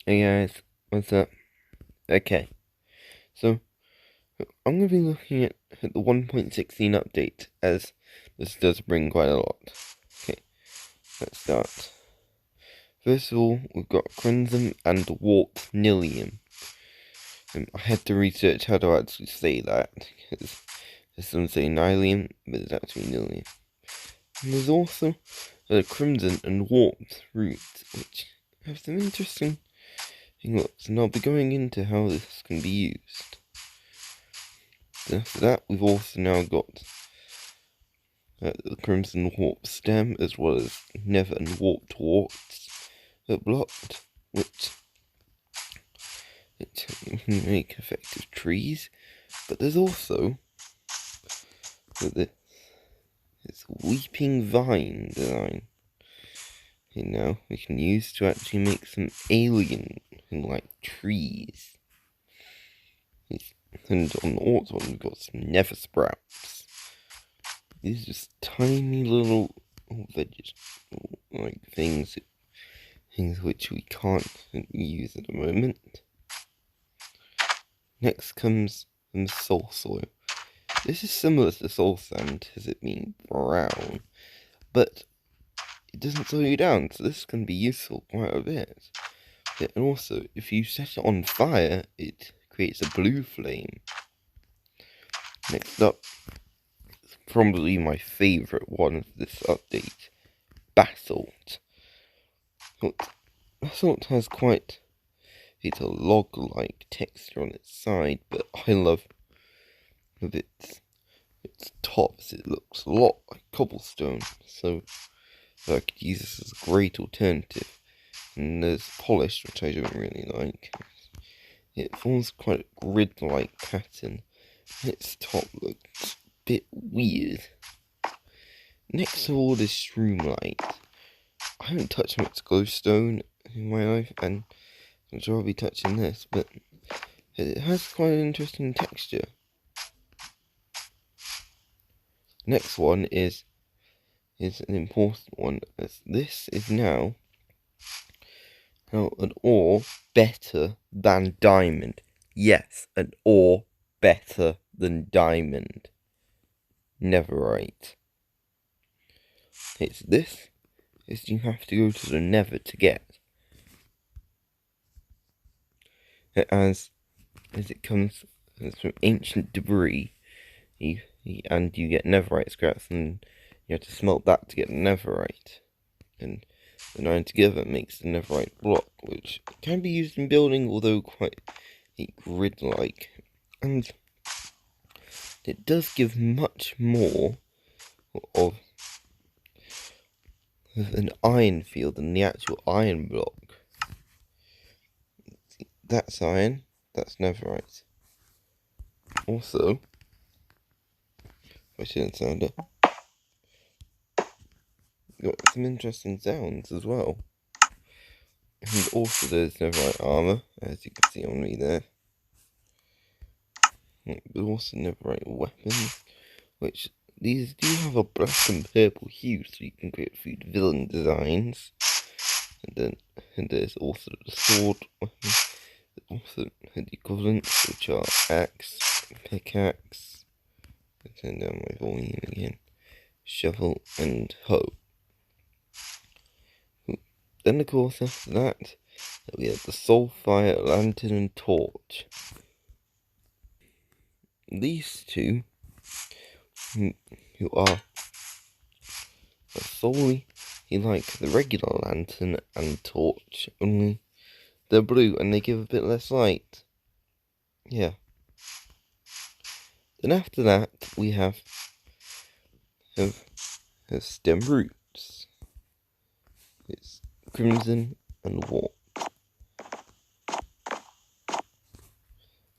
Hey guys, what's up? Okay, so I'm going to be looking at the 1.16 update, as this does bring quite a lot. Okay, let's start. First of all, we've got Crimson and Warp Nilium. I had to research how to actually say that, because there's some say Nilium, but it's actually Nilium. And there's also Crimson and Warped Roots, which have some interesting looks, and I'll be going into how this can be used. After that, we've also now got the Crimson Warp Stem, as well as Nether and Warped Warts blocked, which make effective trees. But there's also this Weeping Vine design. Now we can use to actually make some alien-like trees. And on the Orc one, we've got some Nether Sprouts. These are just tiny little like things which we can't use at the moment. Next comes the Soul Soil. This is similar to Soul Sand, as it being brown, but it doesn't slow you down, so this can be useful quite a bit. Yeah, and also, if you set it on fire, it creates a blue flame. Next up, probably my favourite one of this update, Basalt. Basalt has quite a log-like texture on its side, but I love its tops. It looks a lot like cobblestone, so I could use this as a great alternative. And there's polish, which I don't really like. It forms quite a grid-like pattern. Its top looks a bit weird. Next to all this Shroomlight, I haven't touched much glowstone in my life, and I'm sure I'll be touching this, but it has quite an interesting texture. Next one is an important one, as this is now an ore better than diamond. Yes, an ore better than diamond. Netherite. This you have to go to the Nether to get. As it comes from ancient debris, and you get netherite scraps, and you have to smelt that to get netherite. And the nine together makes the netherite block, which can be used in building, although quite grid-like. And it does give much more of an iron field than the actual iron block. That's iron, that's netherite. Also, I shouldn't sound it. Got some interesting sounds as well. And also there's netherite armor, as you can see on me there. But also netherite weapons, which these do have a black and purple hue, so you can create food villain designs. And there's also the sword weapon, also the equivalents, which are axe, pickaxe, turn down my volume again, shovel, and hoe. Then of course after that, we have the Soulfire, Lantern, and Torch. These two, who are solely like the regular Lantern and Torch, only they're blue and they give a bit less light. Yeah. Then after that, we have Stem Roots. It's Crimson and Warp.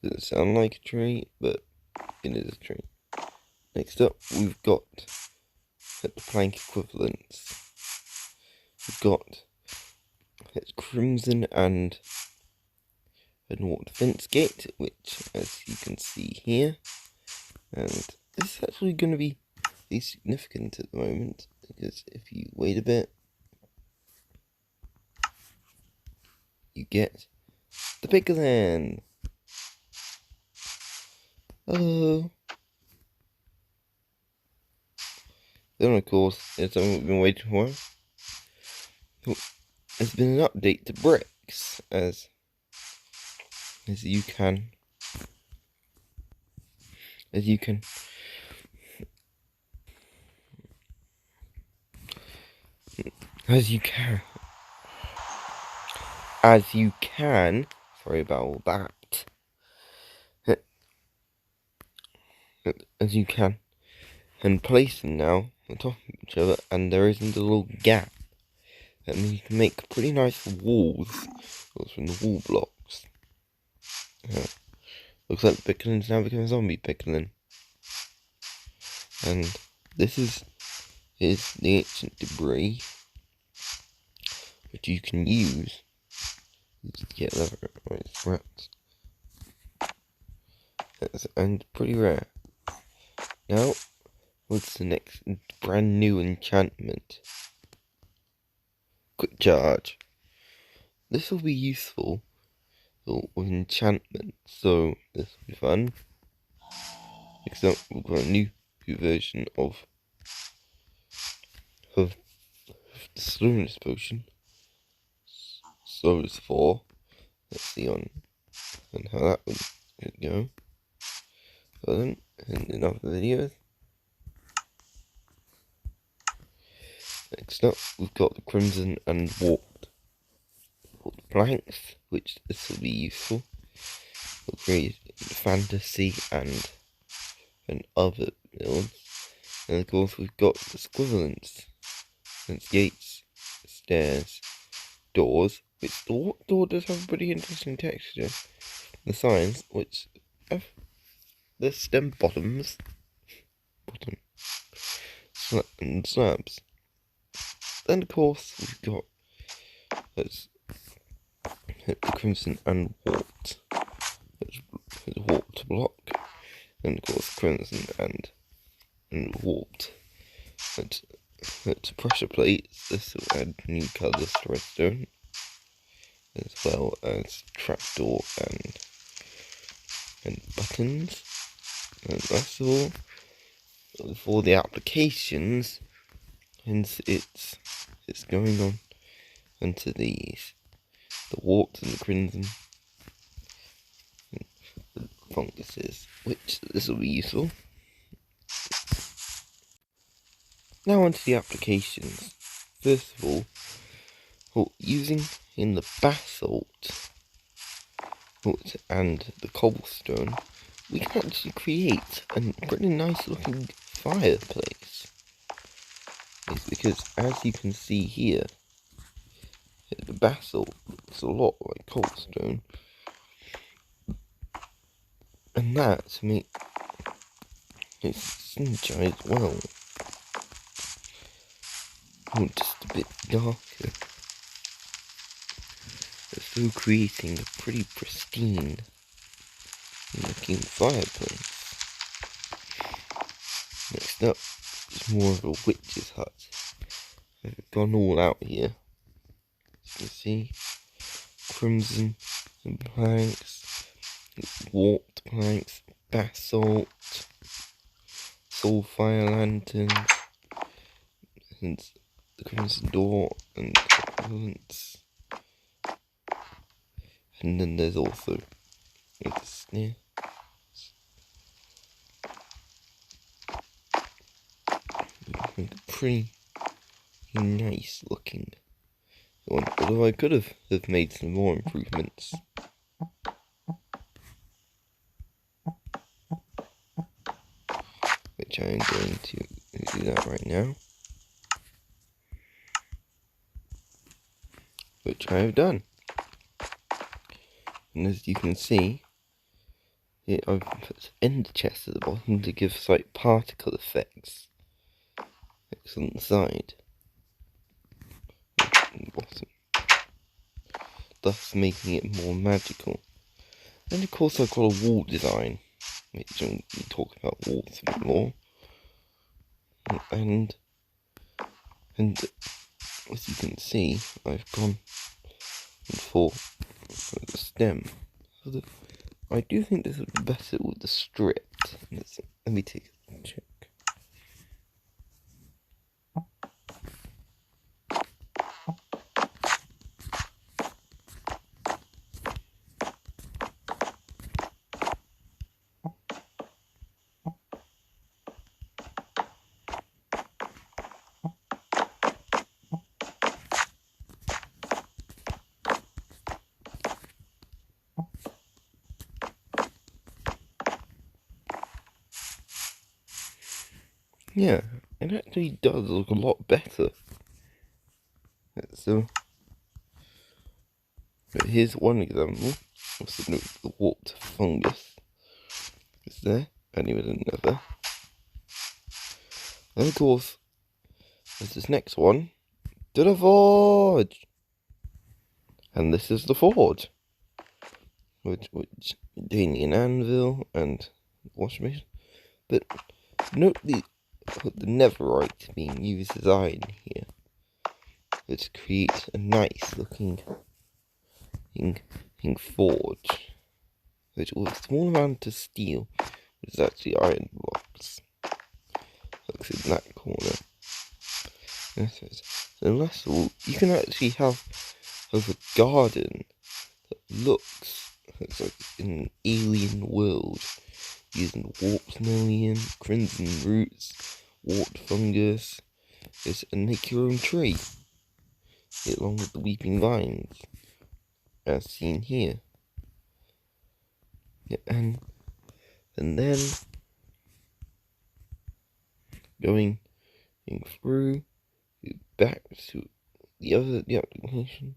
Doesn't sound like a tree, but it is a tree. Next up, we've got the plank equivalents. We've got Crimson and Warped Fence Gate, which, as you can see here, and this is actually going to be significant at the moment, because if you wait a bit, you get the Piglin. Hello. Then of course, it's something we've been waiting for. There's been an update to bricks, as you can as you can sorry about all that. As you can and place them now on top of each other, and there isn't a little gap. That means you can make pretty nice walls from the wall blocks. Looks like the Piglin's now become a zombie Piglin. And this is the ancient debris, which you can use to get leather scraps. And pretty rare. Now, what's the next brand new enchantment? Quick charge. This will be useful with enchantment, so this will be fun. Next up, we've got a new version of the slowness potion. Slowness 4. Let's see on and how that would go. So then, in other videos. Next up, we've got the Crimson and Warped planks, which this will be useful. We'll create fantasy and other builds. And of course, we've got the squivalents, gates, stairs, doors. Which door does have a pretty interesting texture. The signs, which have the stem bottoms, and slabs. Then of course we've got the Crimson and Warped. It's warped block, and of course Crimson and Warped. It's pressure plates. This will add new colours to redstone, as well as trapdoor and buttons. And that's all for the applications. Hence, it's going on into the Warped and the Crimson funguses, which this will be useful. Now onto the applications. First of all, using in the basalt and the cobblestone, we can actually create a pretty nice looking fireplace. It's because, as you can see here, the basalt looks a lot like cobblestone, and that to make it synergize well. Just a bit darker. Still creating a pretty pristine looking fireplace. Next up is more of a witch's hut. I've gone all out here. As you can see, crimson and planks, warped planks, basalt, soulfire lanterns, and the crimson door and equivalents. And then there's also the snare. Pretty nice looking one, although I could have made some more improvements. Which I am going to do that right now. Which I have done. And as you can see, here I've put end chests at the bottom to give slight particle effects. On the side. And bottom. Thus making it more magical. And of course I've got a wall design, which I'm going to talk about walls a bit more. And as you can see, I've gone for the stem. So I do think this would be better with the strip. Let me take a check. Yeah, it actually does look a lot better. So, but here's one example. Also, note the warped fungus is there, and with another. And of course, there's this next one, to the forge! And this is the forge, which containing an anvil and wash basin. But note the netherite being used as iron here, which creates a nice looking forge, which with a small amount of steel, which is actually iron blocks. Looks in that corner. So last of all, you can actually have a garden that looks like in an alien world, using warped million, crimson roots, warped fungus, and make your own tree, along with the weeping vines, as seen here. Yeah, and then going through back to the application,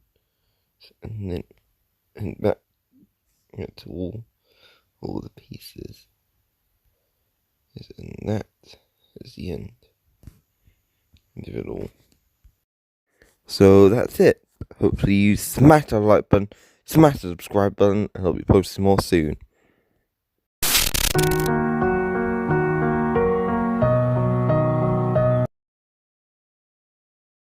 and then back to all the pieces. And that is the end of it all. So that's it. Hopefully you smash that like button, smash the subscribe button, and I'll be posting more soon.